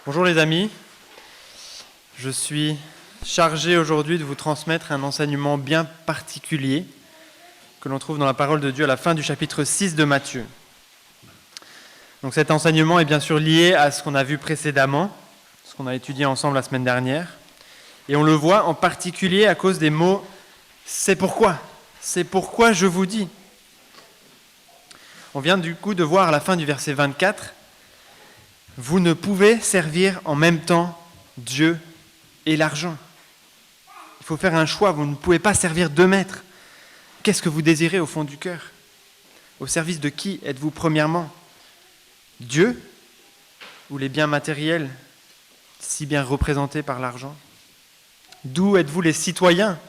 Bonjour les amis, je suis chargé aujourd'hui de vous transmettre un enseignement bien particulier que l'on trouve dans la parole de Dieu à la fin du chapitre 6 de Matthieu. Donc cet enseignement est bien sûr lié à ce qu'on a vu précédemment, ce qu'on a étudié ensemble la semaine dernière, et on le voit en particulier à cause des mots « c'est pourquoi »,« c'est pourquoi je vous dis ». On vient du coup de voir à la fin du verset 24 « Vous ne pouvez servir en même temps Dieu et l'argent. » Il faut faire un choix, vous ne pouvez pas servir deux maîtres. Qu'est-ce que vous désirez au fond du cœur ? Au service de qui êtes-vous premièrement ? Dieu ou les biens matériels, si bien représentés par l'argent ? D'où êtes-vous les citoyens ?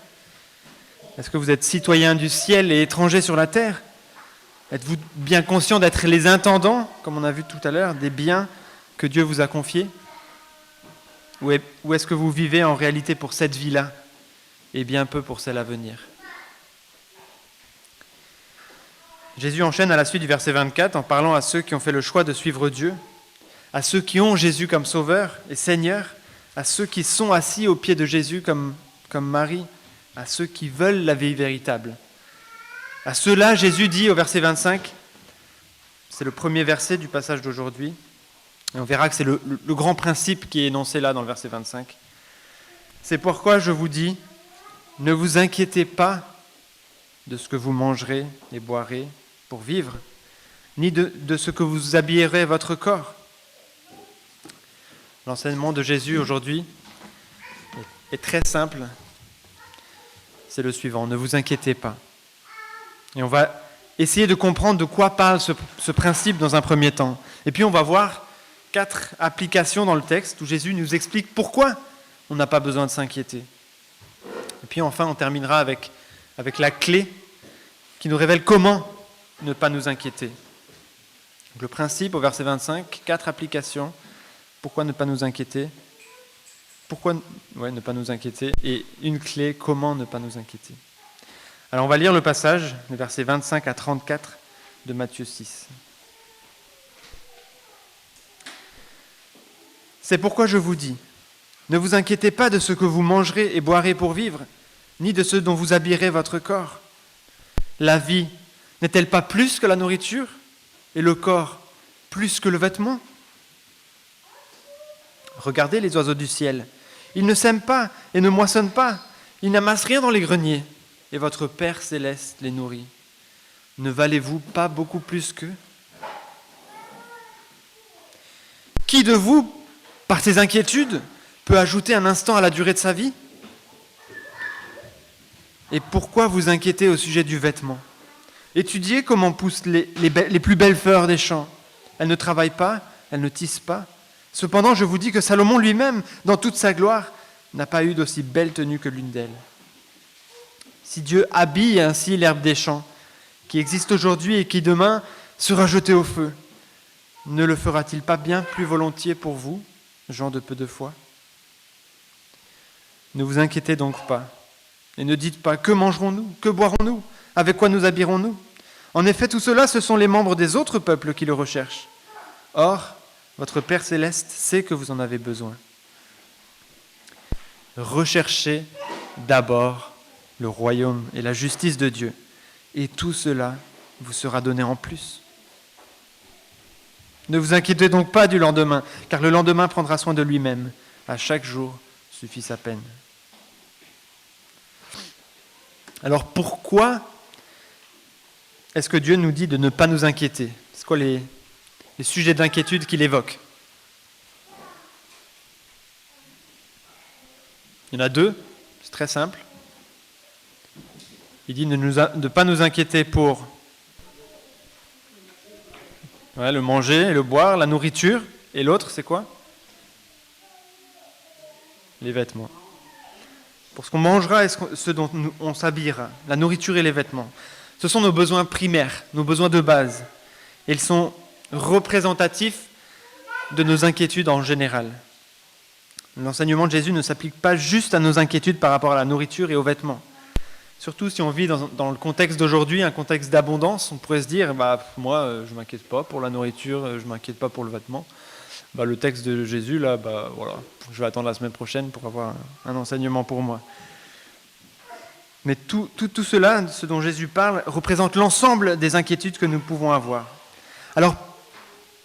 Est-ce que vous êtes citoyens du ciel et étrangers sur la terre ? Êtes-vous bien conscient d'être les intendants, comme on a vu tout à l'heure, des biens que Dieu vous a confiés ? Ou est-ce que vous vivez en réalité pour cette vie-là et bien peu pour celle à venir ? Jésus enchaîne à la suite du verset 24 en parlant à ceux qui ont fait le choix de suivre Dieu, à ceux qui ont Jésus comme sauveur et Seigneur, à ceux qui sont assis aux pieds de Jésus comme Marie, à ceux qui veulent la vie véritable. À ceux-là, Jésus dit au verset 25, c'est le premier verset du passage d'aujourd'hui, et on verra que c'est le grand principe qui est énoncé là dans le verset 25. C'est pourquoi je vous dis, ne vous inquiétez pas de ce que vous mangerez et boirez pour vivre, ni de ce que vous habillerez votre corps. L'enseignement de Jésus aujourd'hui est très simple. C'est le suivant, ne vous inquiétez pas. Et on va essayer de comprendre de quoi parle ce principe dans un premier temps. Et puis on va voir 4 applications dans le texte où Jésus nous explique pourquoi on n'a pas besoin de s'inquiéter. Et puis enfin on terminera avec la clé qui nous révèle comment ne pas nous inquiéter. Donc le principe au verset 25, 4 applications. Pourquoi ne pas nous inquiéter ? Pourquoi ne pas nous inquiéter ? Et une clé, comment ne pas nous inquiéter ? Alors on va lire le passage, les versets 25 à 34 de Matthieu 6. C'est pourquoi je vous dis, ne vous inquiétez pas de ce que vous mangerez et boirez pour vivre, ni de ce dont vous habillerez votre corps. La vie n'est-elle pas plus que la nourriture, et le corps plus que le vêtement ? Regardez les oiseaux du ciel. Ils ne sèment pas et ne moissonnent pas. Ils n'amassent rien dans les greniers. Et votre Père céleste les nourrit. Ne valez-vous pas beaucoup plus qu'eux ? Qui de vous, par ses inquiétudes, peut ajouter un instant à la durée de sa vie ? Et pourquoi vous inquiétez au sujet du vêtement ? Étudiez comment poussent les plus belles fleurs des champs. Elles ne travaillent pas, elles ne tissent pas. Cependant, je vous dis que Salomon lui-même, dans toute sa gloire, n'a pas eu d'aussi belle tenue que l'une d'elles. Si Dieu habille ainsi l'herbe des champs, qui existe aujourd'hui et qui demain sera jetée au feu, ne le fera-t-il pas bien plus volontiers pour vous, gens de peu de foi ? Ne vous inquiétez donc pas, et ne dites pas « Que mangerons-nous ? Que boirons-nous ? Avec quoi nous habillerons-nous ?» En effet, tout cela, ce sont les membres des autres peuples qui le recherchent. Or, votre Père céleste sait que vous en avez besoin. Recherchez d'abord le royaume et la justice de Dieu, et tout cela vous sera donné en plus. Ne vous inquiétez donc pas du lendemain, car le lendemain prendra soin de lui-même. À chaque jour suffit sa peine. Alors pourquoi est-ce que Dieu nous dit de ne pas nous inquiéter ? C'est quoi les sujets d'inquiétude qu'il évoque ? Il y en a 2, c'est très simple. Il dit de ne pas nous inquiéter pour le manger et le boire, la nourriture. Et l'autre, c'est quoi ? Les vêtements. Pour ce qu'on mangera et ce dont on s'habillera, la nourriture et les vêtements. Ce sont nos besoins primaires, nos besoins de base. Et ils sont représentatifs de nos inquiétudes en général. L'enseignement de Jésus ne s'applique pas juste à nos inquiétudes par rapport à la nourriture et aux vêtements. Surtout si on vit dans le contexte d'aujourd'hui, un contexte d'abondance, on pourrait se dire moi, je ne m'inquiète pas pour la nourriture, je ne m'inquiète pas pour le vêtement. le texte de Jésus, là, voilà, je vais attendre la semaine prochaine pour avoir un enseignement pour moi. Mais tout cela, ce dont Jésus parle, représente l'ensemble des inquiétudes que nous pouvons avoir. Alors,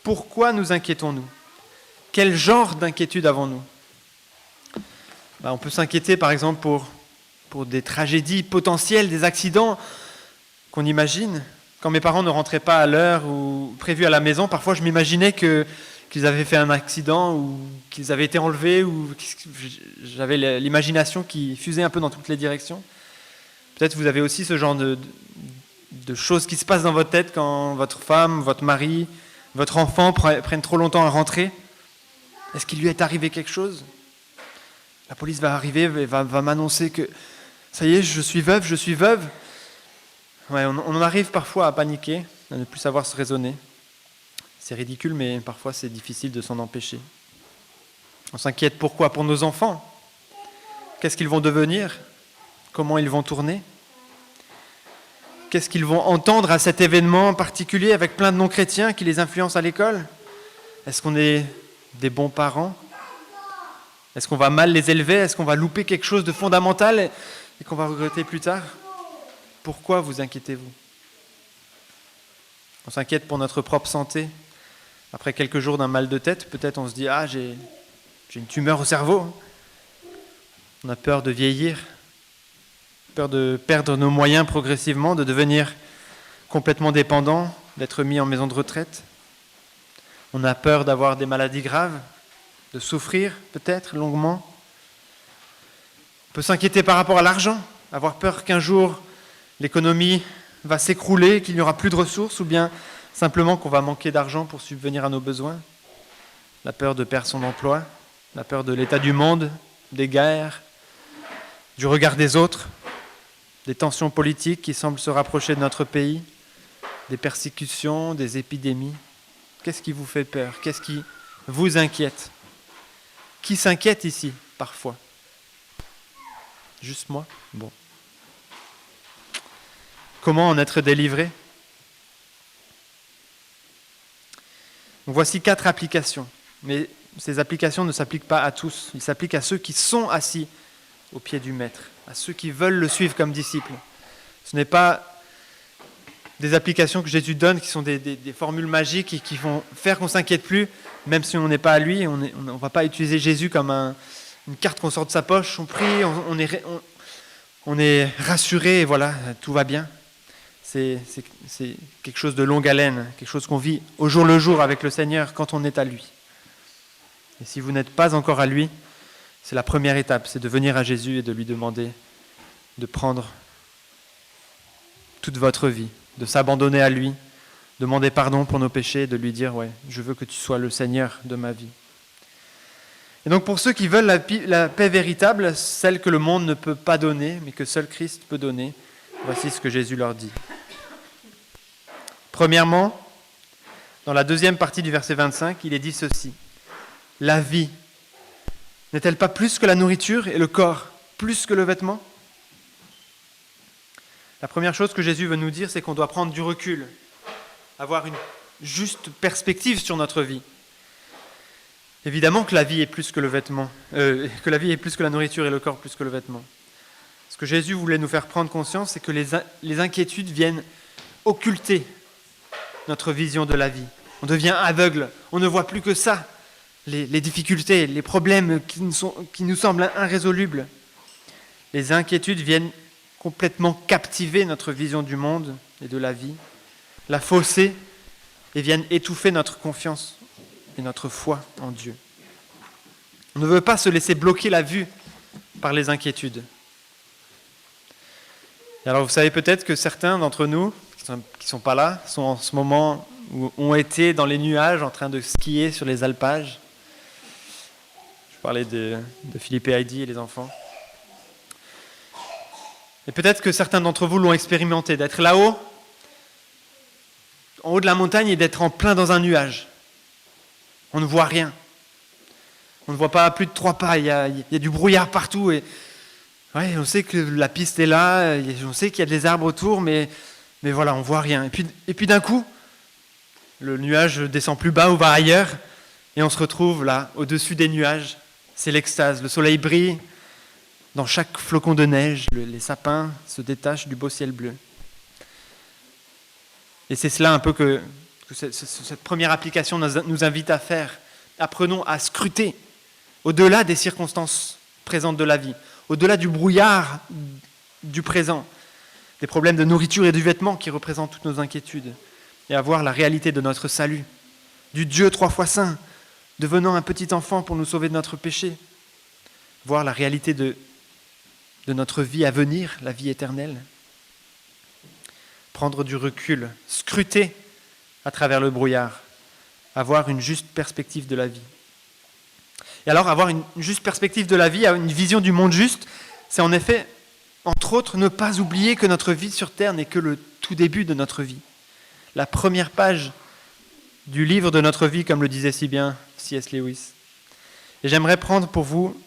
pourquoi nous inquiétons-nous ? Quel genre d'inquiétude avons-nous ? On peut s'inquiéter, par exemple, pour des tragédies potentielles, des accidents qu'on imagine. Quand mes parents ne rentraient pas à l'heure ou prévue à la maison, parfois je m'imaginais qu'ils avaient fait un accident ou qu'ils avaient été enlevés, ou j'avais l'imagination qui fusait un peu dans toutes les directions. Peut-être vous avez aussi ce genre de choses qui se passent dans votre tête quand votre femme, votre mari, votre enfant prennent trop longtemps à rentrer. Est-ce qu'il lui est arrivé quelque chose ? La police va arriver et va m'annoncer que ça y est, je suis veuve. Ouais, on en arrive parfois à paniquer, à ne plus savoir se raisonner. C'est ridicule, mais parfois c'est difficile de s'en empêcher. On s'inquiète pourquoi ? Pour nos enfants. Qu'est-ce qu'ils vont devenir ? Comment ils vont tourner ? Qu'est-ce qu'ils vont entendre à cet événement particulier avec plein de non-chrétiens qui les influencent à l'école ? Est-ce qu'on est des bons parents ? Est-ce qu'on va mal les élever ? Est-ce qu'on va louper quelque chose de fondamental et qu'on va regretter plus tard ? Pourquoi vous inquiétez-vous ? On s'inquiète pour notre propre santé. Après quelques jours d'un mal de tête, peut-être on se dit « Ah, j'ai une tumeur au cerveau ». On a peur de vieillir, peur de perdre nos moyens progressivement, de devenir complètement dépendant, d'être mis en maison de retraite. On a peur d'avoir des maladies graves, de souffrir peut-être longuement. On peut s'inquiéter par rapport à l'argent, avoir peur qu'un jour l'économie va s'écrouler, qu'il n'y aura plus de ressources, ou bien simplement qu'on va manquer d'argent pour subvenir à nos besoins. La peur de perdre son emploi, la peur de l'état du monde, des guerres, du regard des autres, des tensions politiques qui semblent se rapprocher de notre pays, des persécutions, des épidémies. Qu'est-ce qui vous fait peur ? Qu'est-ce qui vous inquiète ? Qui s'inquiète ici, parfois ? Juste moi ? Bon. Comment en être délivré ? Donc voici 4 applications. Mais ces applications ne s'appliquent pas à tous. Ils s'appliquent à ceux qui sont assis au pied du Maître, à ceux qui veulent le suivre comme disciple. Ce n'est pas des applications que Jésus donne qui sont des formules magiques et qui vont faire qu'on ne s'inquiète plus, même si on n'est pas à lui. On ne va pas utiliser Jésus comme une carte qu'on sort de sa poche, on prie, on est rassuré et voilà, tout va bien. C'est quelque chose de longue haleine, quelque chose qu'on vit au jour le jour avec le Seigneur quand on est à lui. Et si vous n'êtes pas encore à lui, c'est la première étape, c'est de venir à Jésus et de lui demander de prendre toute votre vie, de s'abandonner à lui, demander pardon pour nos péchés, de lui dire « Ouais, je veux que tu sois le Seigneur de ma vie ». Et donc pour ceux qui veulent la paix véritable, celle que le monde ne peut pas donner, mais que seul Christ peut donner, voici ce que Jésus leur dit. Premièrement, dans la deuxième partie du verset 25, il est dit ceci. La vie n'est-elle pas plus que la nourriture et le corps plus que le vêtement ? La première chose que Jésus veut nous dire, c'est qu'on doit prendre du recul, avoir une juste perspective sur notre vie. Évidemment que la vie est plus que le vêtement, que la vie est plus que la nourriture et le corps plus que le vêtement. Ce que Jésus voulait nous faire prendre conscience, c'est que les inquiétudes viennent occulter notre vision de la vie. On devient aveugle, on ne voit plus que ça, les difficultés, les problèmes qui nous semblent irrésolubles. Les inquiétudes viennent complètement captiver notre vision du monde et de la vie, la fausser et viennent étouffer notre confiance et notre foi en Dieu. On ne veut pas se laisser bloquer la vue par les inquiétudes. Et alors vous savez peut-être que certains d'entre nous, qui ne sont pas là, sont en ce moment ou ont été dans les nuages en train de skier sur les alpages. Je parlais de Philippe et Heidi et les enfants. Et peut-être que certains d'entre vous l'ont expérimenté, d'être là-haut, en haut de la montagne et d'être en plein dans un nuage. On ne voit rien. On ne voit pas à plus de 3 pas, il y a du brouillard partout. Et ouais, on sait que la piste est là, on sait qu'il y a des arbres autour, mais voilà, on ne voit rien. Et puis d'un coup, le nuage descend plus bas ou va ailleurs, Et on se retrouve là, au-dessus des nuages. C'est l'extase. Le soleil brille dans chaque flocon de neige. Les sapins se détachent du beau ciel bleu. Et c'est cela un peu que cette première application nous invite à faire. Apprenons à scruter au-delà des circonstances présentes de la vie, au-delà du brouillard du présent, des problèmes de nourriture et de vêtements qui représentent toutes nos inquiétudes, et à voir la réalité de notre salut, du Dieu 3 fois saint, devenant un petit enfant pour nous sauver de notre péché, voir la réalité de notre vie à venir, la vie éternelle, prendre du recul, scruter à travers le brouillard, avoir une juste perspective de la vie. Et alors, avoir une juste perspective de la vie, une vision du monde juste, c'est en effet, entre autres, ne pas oublier que notre vie sur Terre n'est que le tout début de notre vie. La première page du livre de notre vie, comme le disait si bien C.S. Lewis. Et j'aimerais prendre pour vous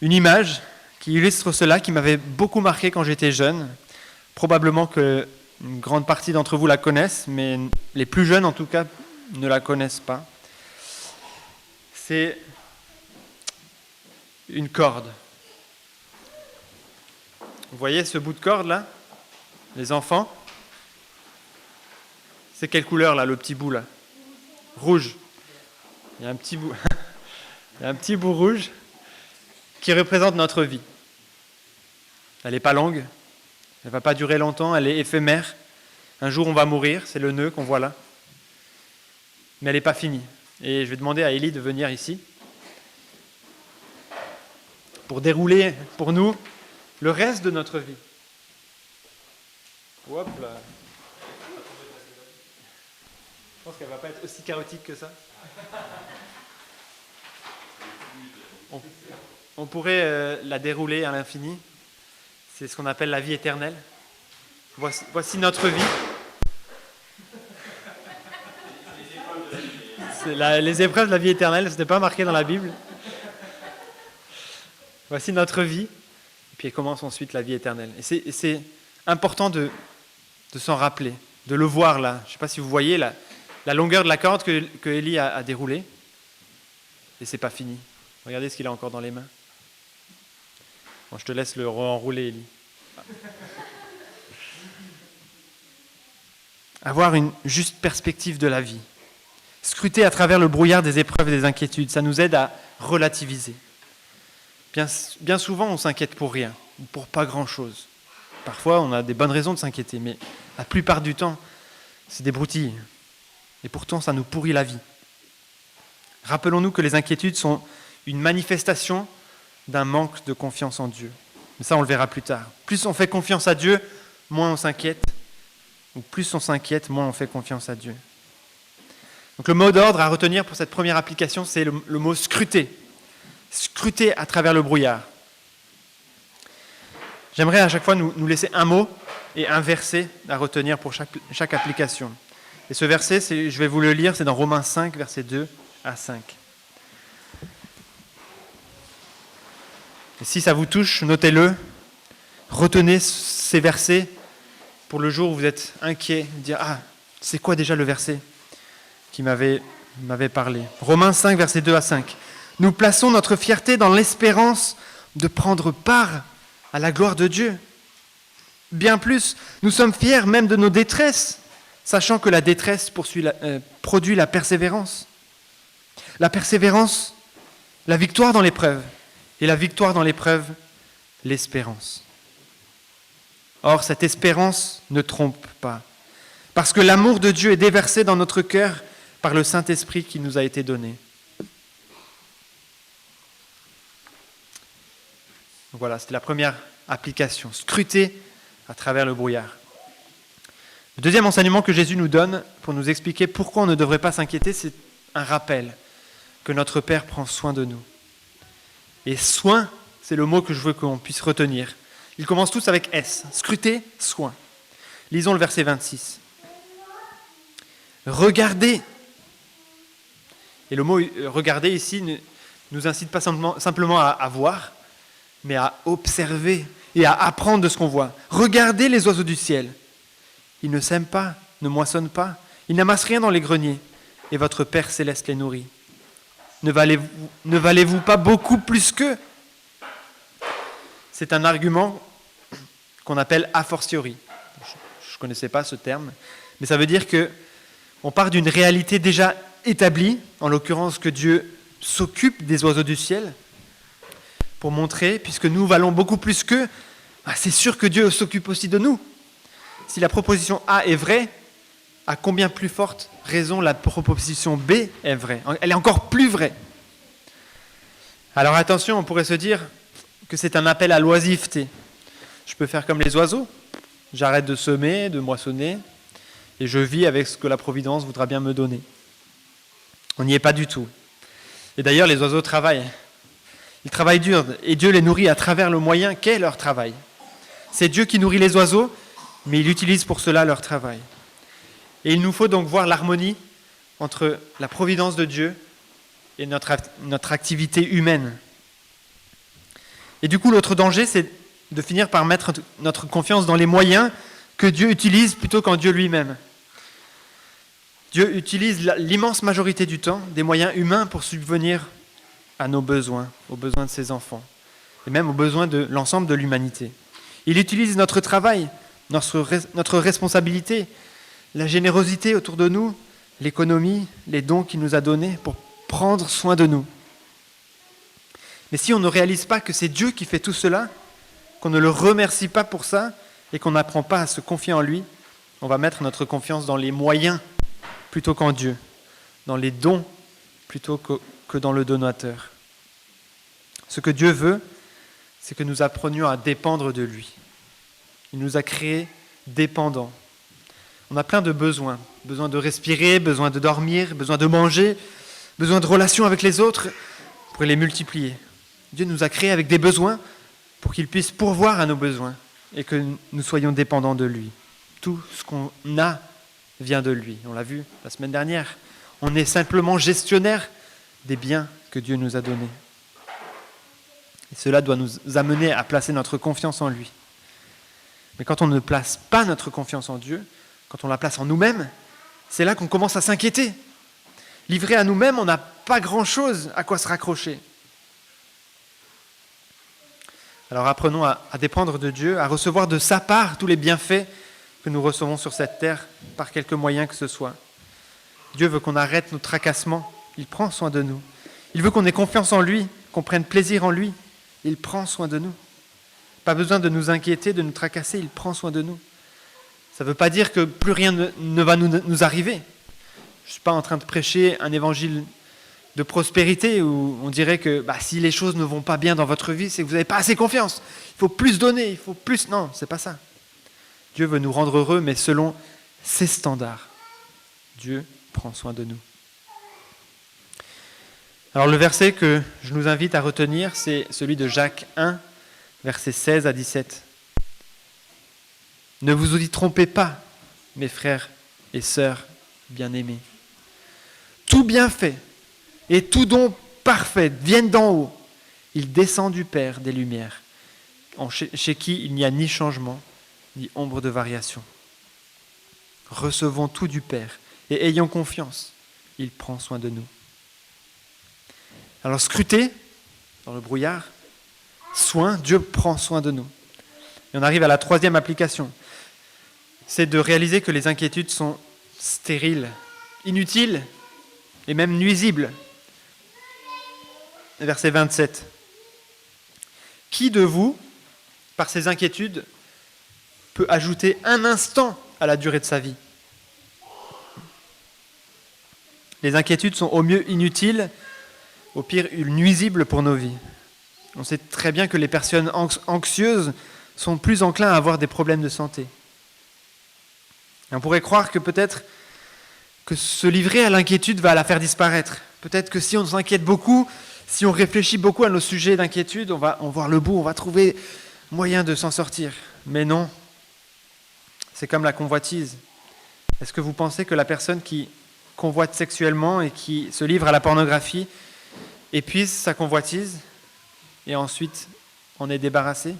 une image qui illustre cela, qui m'avait beaucoup marqué quand j'étais jeune. Probablement que une grande partie d'entre vous la connaissent, mais les plus jeunes, en tout cas, ne la connaissent pas. C'est une corde. Vous voyez ce bout de corde là, les enfants? C'est quelle couleur là, le petit bout là? Rouge. Il y a un petit bout, il y a un petit bout rouge qui représente notre vie. Elle n'est pas longue, elle ne va pas durer longtemps, elle est éphémère. Un jour on va mourir, c'est le nœud qu'on voit là. Mais elle n'est pas finie. Et je vais demander à Élie de venir ici pour dérouler pour nous le reste de notre vie. Hop là. Je pense qu'elle ne va pas être aussi chaotique que ça. On pourrait la dérouler à l'infini. C'est ce qu'on appelle la vie éternelle. Voici notre vie. Les épreuves de la vie éternelle, ce n'est pas marqué dans la Bible. Voici notre vie. Et puis commence ensuite la vie éternelle. Et c'est important de s'en rappeler, de le voir là. Je ne sais pas si vous voyez la longueur de la corde que Élie a déroulée. Et c'est pas fini. Regardez ce qu'il a encore dans les mains. Bon, je te laisse le enrouler, Élie. Avoir une juste perspective de la vie. Scruter à travers le brouillard des épreuves et des inquiétudes, ça nous aide à relativiser. Bien souvent, on s'inquiète pour rien, pour pas grand-chose. Parfois, on a des bonnes raisons de s'inquiéter, mais la plupart du temps, c'est des broutilles. Et pourtant, ça nous pourrit la vie. Rappelons-nous que les inquiétudes sont une manifestation d'un manque de confiance en Dieu. Mais ça, on le verra plus tard. Plus on fait confiance à Dieu, moins on s'inquiète. Ou plus on s'inquiète, moins on fait confiance à Dieu. Donc le mot d'ordre à retenir pour cette première application, c'est le mot scruter. Scruter à travers le brouillard. J'aimerais à chaque fois nous laisser un mot et un verset à retenir pour chaque application. Et ce verset, je vais vous le lire, c'est dans Romains 5, versets 2 à 5. Et si ça vous touche, notez-le, retenez ces versets pour le jour où vous êtes inquiet, dire « Ah, c'est quoi déjà le verset qui m'avait parlé ?» Romains 5, versets 2 à 5. « Nous plaçons notre fierté dans l'espérance de prendre part à la gloire de Dieu. Bien plus, nous sommes fiers même de nos détresses, sachant que la détresse produit la persévérance. La persévérance, la victoire dans l'épreuve, et la victoire dans l'épreuve, l'espérance. Or, cette espérance ne trompe pas, parce que l'amour de Dieu est déversé dans notre cœur par le Saint-Esprit qui nous a été donné. » Voilà, c'était la première application, scruter à travers le brouillard. Le deuxième enseignement que Jésus nous donne pour nous expliquer pourquoi on ne devrait pas s'inquiéter, c'est un rappel que notre Père prend soin de nous. Et soin, c'est le mot que je veux qu'on puisse retenir. Ils commencent tous avec S. Scruter, soin. Lisons le verset 26. Regardez. Et le mot regarder ici ne nous incite pas simplement à voir, mais à observer et à apprendre de ce qu'on voit. Regardez les oiseaux du ciel. Ils ne sèment pas, ne moissonnent pas, ils n'amassent rien dans les greniers, et votre Père céleste les nourrit. Ne valez-vous pas beaucoup plus qu'eux ? C'est un argument qu'on appelle a fortiori. Je ne connaissais pas ce terme, mais ça veut dire qu'on part d'une réalité déjà établie, en l'occurrence que Dieu s'occupe des oiseaux du ciel, pour montrer, puisque nous valons beaucoup plus qu'eux, c'est sûr que Dieu s'occupe aussi de nous. Si la proposition A est vraie, à combien plus forte raison la proposition B est vraie ? Elle est encore plus vraie. Alors attention, on pourrait se dire que c'est un appel à l'oisiveté. Je peux faire comme les oiseaux, j'arrête de semer, de moissonner, et je vis avec ce que la Providence voudra bien me donner. On n'y est pas du tout. Et d'ailleurs, les oiseaux travaillent. Ils travaillent dur, et Dieu les nourrit à travers le moyen qu'est leur travail. C'est Dieu qui nourrit les oiseaux, mais il utilise pour cela leur travail. Et il nous faut donc voir l'harmonie entre la providence de Dieu et notre activité humaine. Et du coup, l'autre danger, c'est de finir par mettre notre confiance dans les moyens que Dieu utilise plutôt qu'en Dieu lui-même. Dieu utilise l'immense majorité du temps des moyens humains pour subvenir à nos besoins, aux besoins de ses enfants, et même aux besoins de l'ensemble de l'humanité. Il utilise notre travail, notre responsabilité, la générosité autour de nous, l'économie, les dons qu'il nous a donnés pour prendre soin de nous. Mais si on ne réalise pas que c'est Dieu qui fait tout cela, qu'on ne le remercie pas pour ça et qu'on n'apprend pas à se confier en lui, on va mettre notre confiance dans les moyens plutôt qu'en Dieu, dans les dons plutôt que dans le donateur. Ce que Dieu veut, c'est que nous apprenions à dépendre de lui. Il nous a créés dépendants. On a plein de besoins. Besoin de respirer, besoin de dormir, besoin de manger, besoin de relations avec les autres, pour les multiplier. Dieu nous a créés avec des besoins pour qu'il puisse pourvoir à nos besoins et que nous soyons dépendants de lui. Tout ce qu'on a vient de lui. On l'a vu la semaine dernière. On est simplement gestionnaire des biens que Dieu nous a donnés. Et cela doit nous amener à placer notre confiance en lui. Mais quand on ne place pas notre confiance en Dieu, quand on la place en nous-mêmes, c'est là qu'on commence à s'inquiéter. Livré à nous-mêmes, on n'a pas grand-chose à quoi se raccrocher. Alors apprenons à dépendre de Dieu, à recevoir de sa part tous les bienfaits que nous recevons sur cette terre, par quelque moyen que ce soit. Dieu veut qu'on arrête nos tracassements, il prend soin de nous. Il veut qu'on ait confiance en lui, qu'on prenne plaisir en lui, il prend soin de nous. Pas besoin de nous inquiéter, de nous tracasser, il prend soin de nous. Ça ne veut pas dire que plus rien ne va nous arriver. Je ne suis pas en train de prêcher un évangile de prospérité où on dirait que si les choses ne vont pas bien dans votre vie, c'est que vous n'avez pas assez confiance. Il faut plus donner, il faut plus... Non, ce n'est pas ça. Dieu veut nous rendre heureux, mais selon ses standards. Dieu prend soin de nous. Alors le verset que je nous invite à retenir, c'est celui de Jacques 1, versets 16 à 17. Ne vous y trompez pas, mes frères et sœurs bien-aimés. Tout bienfait et tout don parfait viennent d'en haut. Il descend du Père des Lumières, chez qui il n'y a ni changement, ni ombre de variation. Recevons tout du Père et ayons confiance, il prend soin de nous. Alors scrutez dans le brouillard, soin, Dieu prend soin de nous. Et on arrive à la troisième application. C'est de réaliser que les inquiétudes sont stériles, inutiles et même nuisibles. Verset 27. Qui de vous, par ses inquiétudes, peut ajouter un instant à la durée de sa vie ? Les inquiétudes sont au mieux inutiles, au pire nuisibles pour nos vies. On sait très bien que les personnes anxieuses sont plus enclins à avoir des problèmes de santé. Et on pourrait croire que peut-être que se livrer à l'inquiétude va la faire disparaître. Peut-être que si on s'inquiète beaucoup, si on réfléchit beaucoup à nos sujets d'inquiétude, on va voir le bout, on va trouver moyen de s'en sortir. Mais non, c'est comme la convoitise. Est-ce que vous pensez que la personne qui convoite sexuellement et qui se livre à la pornographie épuise sa convoitise et ensuite on est débarrassé ?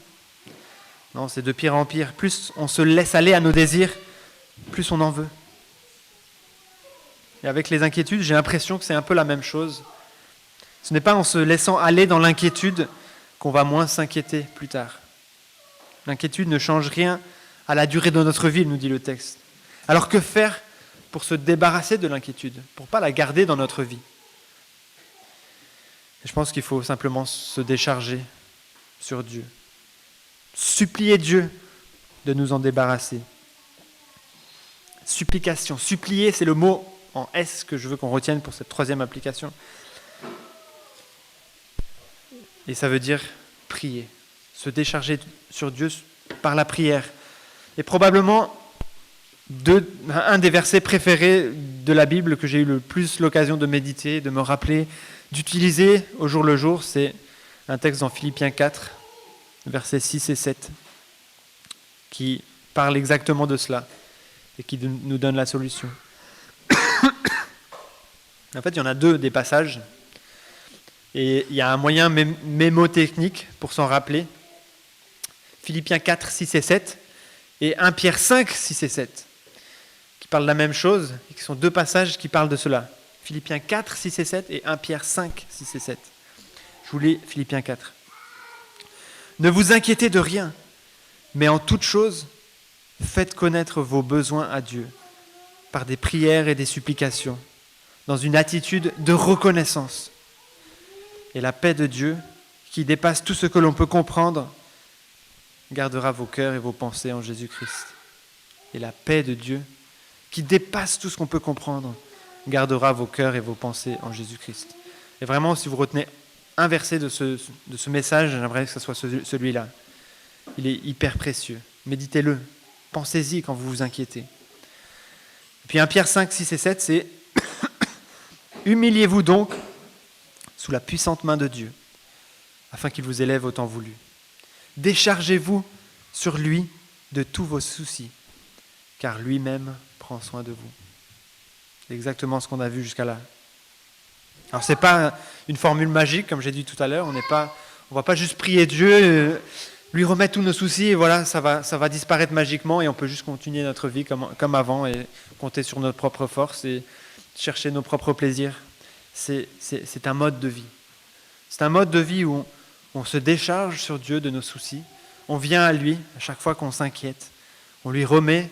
Non, c'est de pire en pire. Plus on se laisse aller à nos désirs, plus on en veut. Et avec les inquiétudes, j'ai l'impression que c'est un peu la même chose. Ce n'est pas en se laissant aller dans l'inquiétude qu'on va moins s'inquiéter plus tard. L'inquiétude ne change rien à la durée de notre vie, nous dit le texte. Alors que faire pour se débarrasser de l'inquiétude, pour ne pas la garder dans notre vie? Et je pense qu'il faut simplement se décharger sur Dieu. Supplier Dieu de nous en débarrasser. Supplication. Supplier, c'est le mot en S que je veux qu'on retienne pour cette troisième application. Et ça veut dire prier. Se décharger sur Dieu par la prière. Et probablement un des versets préférés de la Bible que j'ai eu le plus l'occasion de méditer, de me rappeler, d'utiliser au jour le jour, c'est un texte dans Philippiens 4, versets 6 et 7, qui parle exactement de cela et qui nous donne la solution. En fait, il y en a deux des passages, et il y a un moyen mémotechnique pour s'en rappeler. Philippiens 4, 6 et 7, et 1 Pierre 5, 6 et 7, qui parlent de la même chose, et qui sont deux passages qui parlent de cela. Philippiens 4, 6 et 7, et 1 Pierre 5, 6 et 7. Je vous lis Philippiens 4. Ne vous inquiétez de rien, mais en toute chose, faites connaître vos besoins à Dieu, par des prières et des supplications, dans une attitude de reconnaissance. Et la paix de Dieu, qui dépasse tout ce que l'on peut comprendre, gardera vos cœurs et vos pensées en Jésus-Christ. Et la paix de Dieu, qui dépasse tout ce qu'on peut comprendre, gardera vos cœurs et vos pensées en Jésus-Christ. Et vraiment, si vous retenez un verset de ce message, j'aimerais que ce soit celui-là. Il est hyper précieux. Méditez-le. Pensez-y quand vous vous inquiétez. Et puis 1 Pierre 5, 6 et 7, c'est « Humiliez-vous donc sous la puissante main de Dieu, afin qu'il vous élève au temps voulu. Déchargez-vous sur lui de tous vos soucis, car lui-même prend soin de vous. » C'est exactement ce qu'on a vu jusqu'à là. Alors, ce n'est pas une formule magique, comme j'ai dit tout à l'heure. On ne va pas juste prier Dieu, lui remettre tous nos soucis, et voilà, ça va disparaître magiquement, et on peut juste continuer notre vie comme avant, et compter sur notre propre force, et chercher nos propres plaisirs. C'est un mode de vie. C'est un mode de vie où on se décharge sur Dieu de nos soucis. On vient à lui à chaque fois qu'on s'inquiète. On lui remet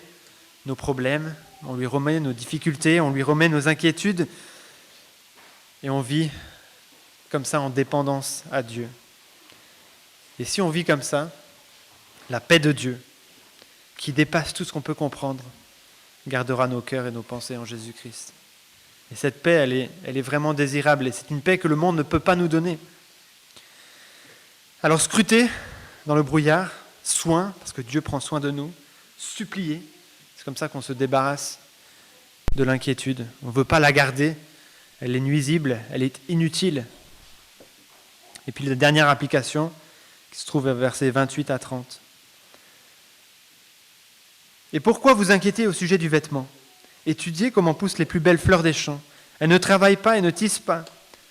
nos problèmes, on lui remet nos difficultés, on lui remet nos inquiétudes. Et on vit comme ça en dépendance à Dieu. Et si on vit comme ça, la paix de Dieu, qui dépasse tout ce qu'on peut comprendre, gardera nos cœurs et nos pensées en Jésus-Christ. Et cette paix, elle est vraiment désirable, et c'est une paix que le monde ne peut pas nous donner. Alors scrutez dans le brouillard, soin, parce que Dieu prend soin de nous, supplier, c'est comme ça qu'on se débarrasse de l'inquiétude. On ne veut pas la garder, elle est nuisible, elle est inutile. Et puis la dernière application, qui se trouve à versets 28 à 30. Et pourquoi vous inquiétez au sujet du vêtement ? Étudiez comment poussent les plus belles fleurs des champs. Elles ne travaillent pas et ne tissent pas.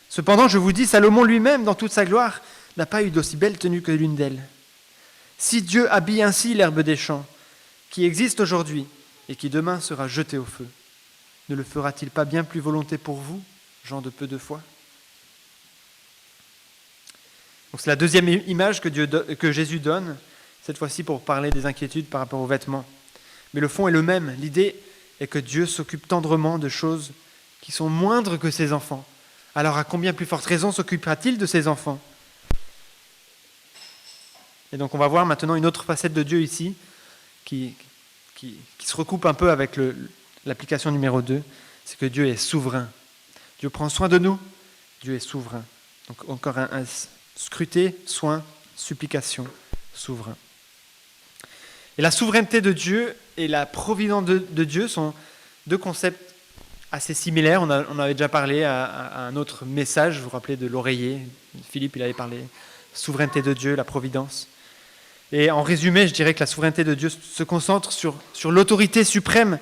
Cependant, je vous dis, Salomon lui-même, dans toute sa gloire, n'a pas eu d'aussi belle tenue que l'une d'elles. Si Dieu habille ainsi l'herbe des champs, qui existe aujourd'hui et qui demain sera jetée au feu, ne le fera-t-il pas bien plus volonté pour vous, gens de peu de foi ? Donc c'est la deuxième image que Jésus donne, cette fois-ci pour parler des inquiétudes par rapport aux vêtements. Mais le fond est le même. L'idée est que Dieu s'occupe tendrement de choses qui sont moindres que ses enfants. Alors à combien plus forte raison s'occupera-t-il de ses enfants ? Et donc on va voir maintenant une autre facette de Dieu ici, qui se recoupe un peu avec l'application numéro 2, c'est que Dieu est souverain. Dieu prend soin de nous, Dieu est souverain. Donc encore un scruter, soin, supplication, souverain. Et la souveraineté de Dieu et la providence de Dieu sont deux concepts assez similaires. On avait déjà parlé à un autre message, vous vous rappelez de l'oreiller. Philippe, il avait parlé souveraineté de Dieu, la providence. Et en résumé, je dirais que la souveraineté de Dieu se concentre sur l'autorité suprême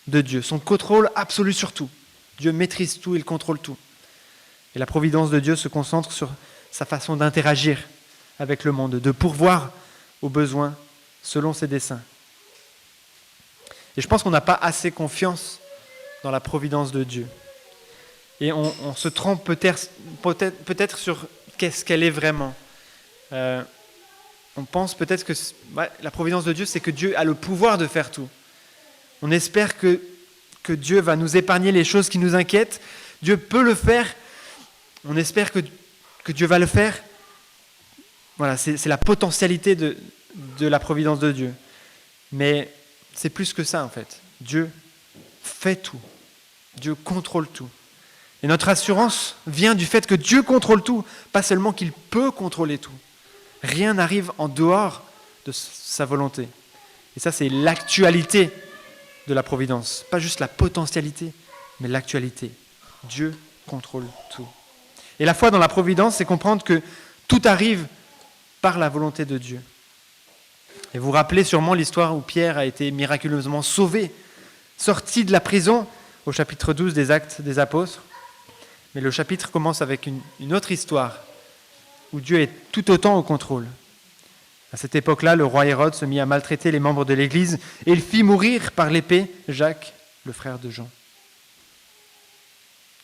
de Dieu, son contrôle absolu sur tout. Dieu maîtrise tout, il contrôle tout. Et la providence de Dieu se concentre sur sa façon d'interagir avec le monde, de pourvoir aux besoins selon ses desseins. Et je pense qu'on n'a pas assez confiance dans la providence de Dieu. Et on se trompe peut-être sur qu'est-ce qu'elle est vraiment. On pense peut-être que la providence de Dieu, c'est que Dieu a le pouvoir de faire tout. On espère que Dieu va nous épargner les choses qui nous inquiètent. Dieu peut le faire. On espère que Dieu va le faire. Voilà, c'est la potentialité de la providence de Dieu. Mais c'est plus que ça en fait. Dieu fait tout. Dieu contrôle tout. Et notre assurance vient du fait que Dieu contrôle tout, pas seulement qu'il peut contrôler tout. Rien n'arrive en dehors de sa volonté. Et ça, c'est l'actualité de la providence. Pas juste la potentialité, mais l'actualité. Dieu contrôle tout. Et la foi dans la providence, c'est comprendre que tout arrive par la volonté de Dieu. Et vous vous rappelez sûrement l'histoire où Pierre a été miraculeusement sauvé, sorti de la prison, au chapitre 12 des Actes des Apôtres. Mais le chapitre commence avec une autre histoire, où Dieu est tout autant au contrôle. À cette époque-là, le roi Hérode se mit à maltraiter les membres de l'Église et il fit mourir par l'épée Jacques, le frère de Jean.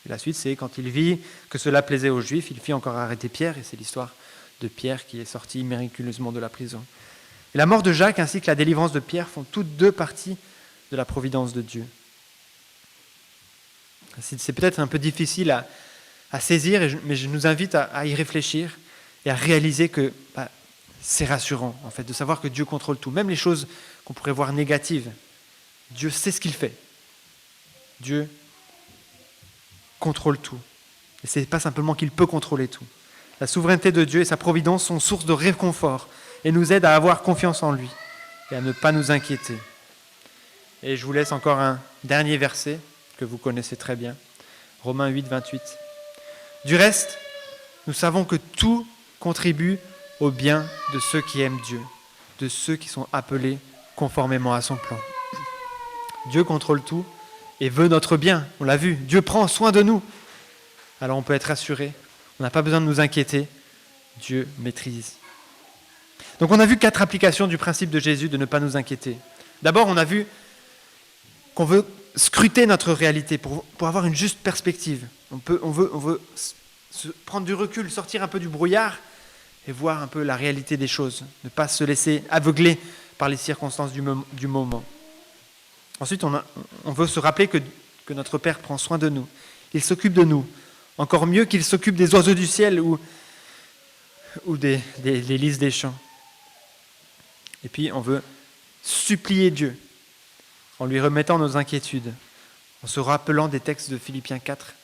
Et la suite, c'est quand il vit que cela plaisait aux Juifs, il fit encore arrêter Pierre, et c'est l'histoire de Pierre qui est sorti miraculeusement de la prison. Et la mort de Jacques ainsi que la délivrance de Pierre font toutes deux parties de la providence de Dieu. C'est peut-être un peu difficile à saisir, mais je nous invite à y réfléchir et à réaliser que c'est rassurant, en fait, de savoir que Dieu contrôle tout, même les choses qu'on pourrait voir négatives. Dieu sait ce qu'il fait. Dieu contrôle tout. Et ce n'est pas simplement qu'il peut contrôler tout. La souveraineté de Dieu et sa providence sont source de réconfort et nous aident à avoir confiance en lui et à ne pas nous inquiéter. Et je vous laisse encore un dernier verset que vous connaissez très bien, Romains 8, 28. Du reste, nous savons que tout contribue au bien de ceux qui aiment Dieu, de ceux qui sont appelés conformément à son plan. Dieu contrôle tout et veut notre bien, on l'a vu, Dieu prend soin de nous. Alors on peut être rassuré, on n'a pas besoin de nous inquiéter, Dieu maîtrise. Donc on a vu 4 applications du principe de Jésus de ne pas nous inquiéter. D'abord, on a vu qu'on veut scruter notre réalité pour avoir une juste perspective. On veut prendre du recul, sortir un peu du brouillard et voir un peu la réalité des choses, ne pas se laisser aveugler par les circonstances du moment. Ensuite, on veut se rappeler que notre Père prend soin de nous. Il s'occupe de nous, encore mieux qu'il s'occupe des oiseaux du ciel ou des lys des champs. Et puis, on veut supplier Dieu en lui remettant nos inquiétudes, en se rappelant des textes de Philippiens 4,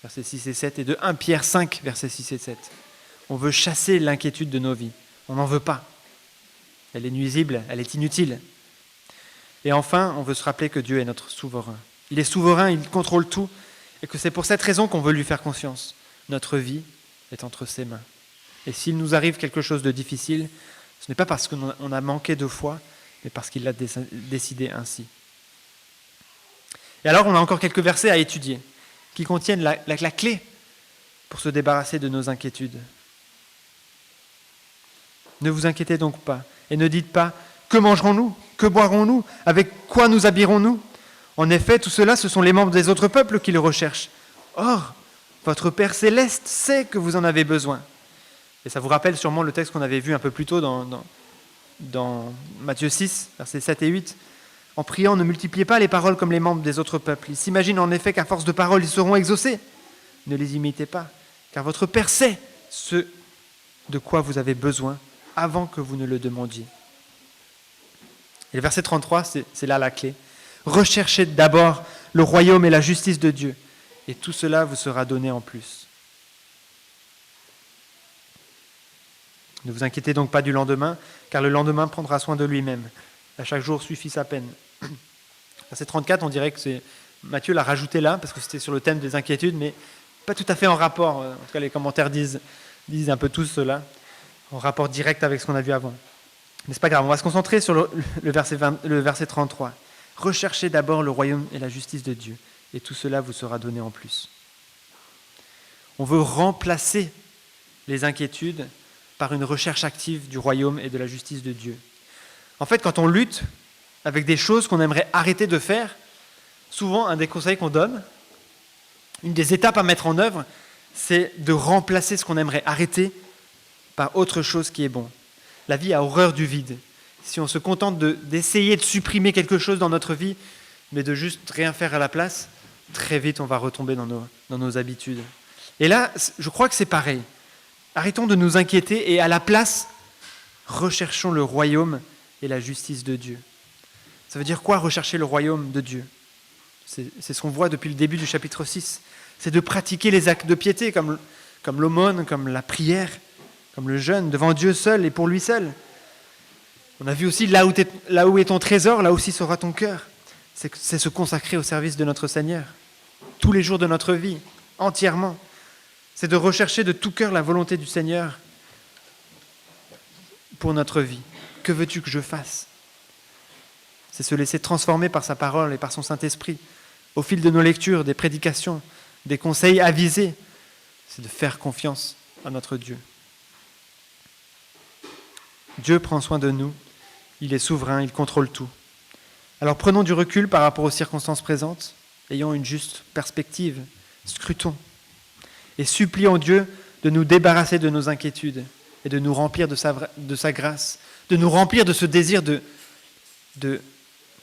versets 6 et 7, et de 1 Pierre 5, versets 6 et 7. On veut chasser l'inquiétude de nos vies. On n'en veut pas. Elle est nuisible, elle est inutile. Et enfin, on veut se rappeler que Dieu est notre souverain. Il est souverain, il contrôle tout, et que c'est pour cette raison qu'on veut lui faire confiance. Notre vie est entre ses mains. Et s'il nous arrive quelque chose de difficile, ce n'est pas parce qu'on a manqué de foi, mais parce qu'il l'a décidé ainsi. Et alors, on a encore quelques versets à étudier, qui contiennent la clé pour se débarrasser de nos inquiétudes. Ne vous inquiétez donc pas, et ne dites pas « Que mangerons-nous ? Que boirons-nous ? Avec quoi nous habillerons-nous » En effet, tout cela, ce sont les membres des autres peuples qui le recherchent. Or, votre Père céleste sait que vous en avez besoin. Et ça vous rappelle sûrement le texte qu'on avait vu un peu plus tôt dans Matthieu 6, versets 7 et 8. En priant, ne multipliez pas les paroles comme les membres des autres peuples. Ils s'imaginent en effet qu'à force de paroles, ils seront exaucés. Ne les imitez pas, car votre Père sait ce de quoi vous avez besoin avant que vous ne le demandiez. Et le verset 33, c'est là la clé. Recherchez d'abord le royaume et la justice de Dieu, et tout cela vous sera donné en plus. Ne vous inquiétez donc pas du lendemain, car le lendemain prendra soin de lui-même. À chaque jour suffit sa peine. Verset 34, on dirait que Matthieu l'a rajouté là, parce que c'était sur le thème des inquiétudes, mais pas tout à fait en rapport. En tout cas, les commentaires disent un peu tous cela, en rapport direct avec ce qu'on a vu avant. Mais c'est pas grave, on va se concentrer sur le verset 33. Recherchez d'abord le royaume et la justice de Dieu, et tout cela vous sera donné en plus. On veut remplacer les inquiétudes par une recherche active du royaume et de la justice de Dieu. En fait, quand on lutte avec des choses qu'on aimerait arrêter de faire, souvent, un des conseils qu'on donne, Une des étapes à mettre en œuvre, c'est de remplacer ce qu'on aimerait arrêter par autre chose qui est bon. La vie a horreur du vide. Si on se contente d'essayer de supprimer quelque chose dans notre vie, mais de juste rien faire à la place, très vite on va retomber dans nos habitudes. Et là, je crois que c'est pareil. Arrêtons de nous inquiéter et à la place, recherchons le royaume et la justice de Dieu. Ça veut dire quoi, rechercher le royaume de Dieu ? C'est ce qu'on voit depuis le début du chapitre 6. C'est de pratiquer les actes de piété comme l'aumône, comme la prière, comme le jeûne, devant Dieu seul et pour lui seul. On a vu aussi là où est ton trésor, là aussi sera ton cœur. C'est se consacrer au service de notre Seigneur, tous les jours de notre vie, entièrement. C'est de rechercher de tout cœur la volonté du Seigneur pour notre vie. Que veux-tu que je fasse ? C'est se laisser transformer par sa parole et par son Saint-Esprit. Au fil de nos lectures, des prédications, des conseils avisés, c'est de faire confiance à notre Dieu. Dieu prend soin de nous, il est souverain, il contrôle tout. Alors prenons du recul par rapport aux circonstances présentes, ayons une juste perspective, scrutons et supplions Dieu de nous débarrasser de nos inquiétudes et de nous remplir de sa grâce, de nous remplir de ce désir de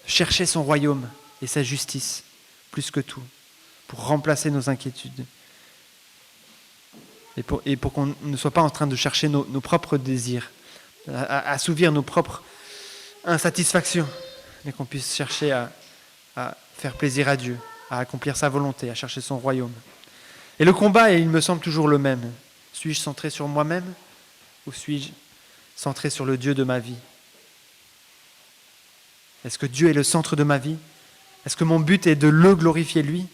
chercher son royaume et sa justice, plus que tout, pour remplacer nos inquiétudes. Et pour qu'on ne soit pas en train de chercher nos propres désirs, à assouvir nos propres insatisfactions, mais qu'on puisse chercher à faire plaisir à Dieu, à accomplir sa volonté, à chercher son royaume. Et le combat, il me semble toujours le même. Suis-je centré sur moi-même ou suis-je centré sur le Dieu de ma vie ? Est-ce que Dieu est le centre de ma vie ? Est-ce que mon but est de le glorifier lui ?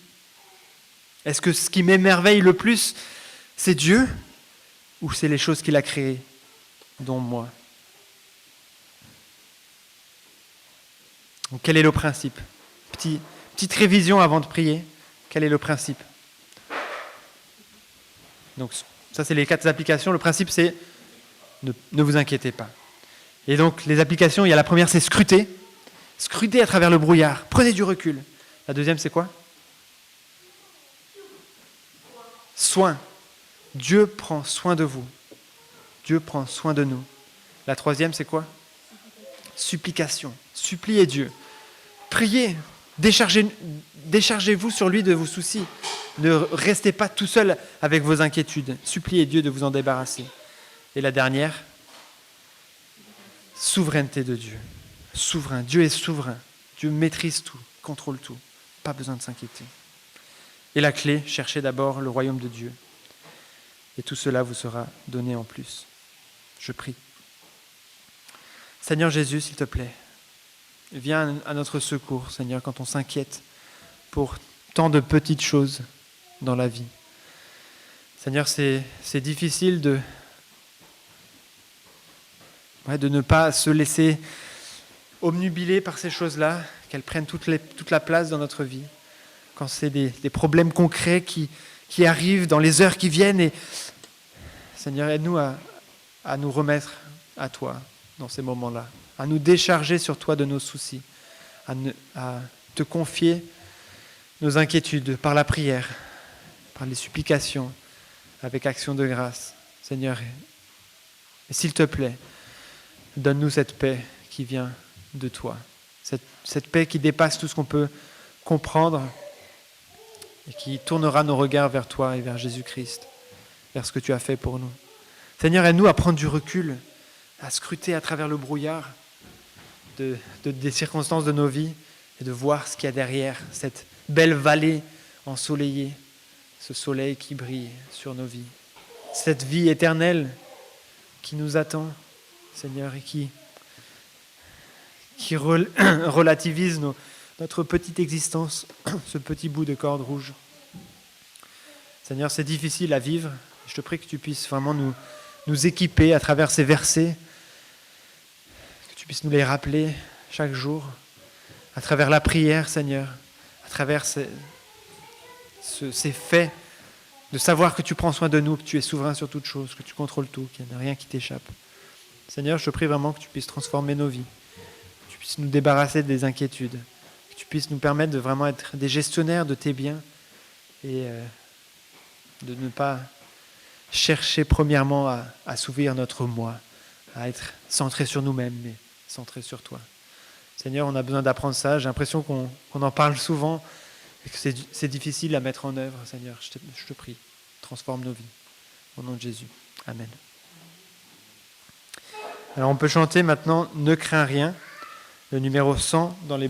Est-ce que ce qui m'émerveille le plus, c'est Dieu ou c'est les choses qu'il a créées, dont moi ? Donc, quel est le principe ? Petite révision avant de prier. Quel est le principe ? Donc ça, c'est les 4 applications. Le principe, c'est ne vous inquiétez pas. Et donc, les applications, il y a la première, c'est scruter. Scruter à travers le brouillard. Prenez du recul. La deuxième, c'est quoi ? Soin. Dieu prend soin de vous. Dieu prend soin de nous. La troisième, c'est quoi ? Supplication. Suppliez Dieu. Priez. Déchargez-vous sur lui de vos soucis. Ne restez pas tout seul avec vos inquiétudes. Suppliez Dieu de vous en débarrasser. Et la dernière, souveraineté de Dieu. Souverain. Dieu est souverain. Dieu maîtrise tout, contrôle tout. Pas besoin de s'inquiéter. Et la clé, cherchez d'abord le royaume de Dieu. Et tout cela vous sera donné en plus. Je prie. Seigneur Jésus, s'il te plaît, viens à notre secours, Seigneur, quand on s'inquiète pour tant de petites choses dans la vie. Seigneur, c'est difficile de ne pas se laisser obnubiler par ces choses-là, qu'elles prennent toute la place dans notre vie. Quand c'est des problèmes concrets qui arrivent dans les heures qui viennent. Et Seigneur, aide-nous à nous remettre à toi dans ces moments-là, à nous décharger sur toi de nos soucis, à te confier nos inquiétudes par la prière, par les supplications, avec action de grâce. Seigneur, et s'il te plaît, donne-nous cette paix qui vient de toi, cette paix qui dépasse tout ce qu'on peut comprendre et qui tournera nos regards vers toi et vers Jésus-Christ, vers ce que tu as fait pour nous. Seigneur, aide-nous à prendre du recul, à scruter à travers le brouillard des circonstances de nos vies et de voir ce qu'il y a derrière cette belle vallée ensoleillée, ce soleil qui brille sur nos vies, cette vie éternelle qui nous attend, Seigneur, et qui relativise notre petite existence, ce petit bout de corde rouge. Seigneur, c'est difficile à vivre. Je te prie que tu puisses vraiment nous équiper à travers ces versets, que tu puisses nous les rappeler chaque jour, à travers la prière, Seigneur, à travers ces faits, de savoir que tu prends soin de nous, que tu es souverain sur toute chose, que tu contrôles tout, qu'il n'y a rien qui t'échappe. Seigneur, je te prie vraiment que tu puisses transformer nos vies, que tu puisses nous débarrasser des inquiétudes, que tu puisses nous permettre de vraiment être des gestionnaires de tes biens et de ne pas chercher premièrement à assouvir notre moi, à être centré sur nous-mêmes, mais centré sur toi. Seigneur, on a besoin d'apprendre ça. J'ai l'impression qu'on en parle souvent et que c'est difficile à mettre en œuvre. Seigneur, je te prie, transforme nos vies. Au nom de Jésus. Amen. Alors on peut chanter maintenant « Ne crains rien », le numéro 100 dans les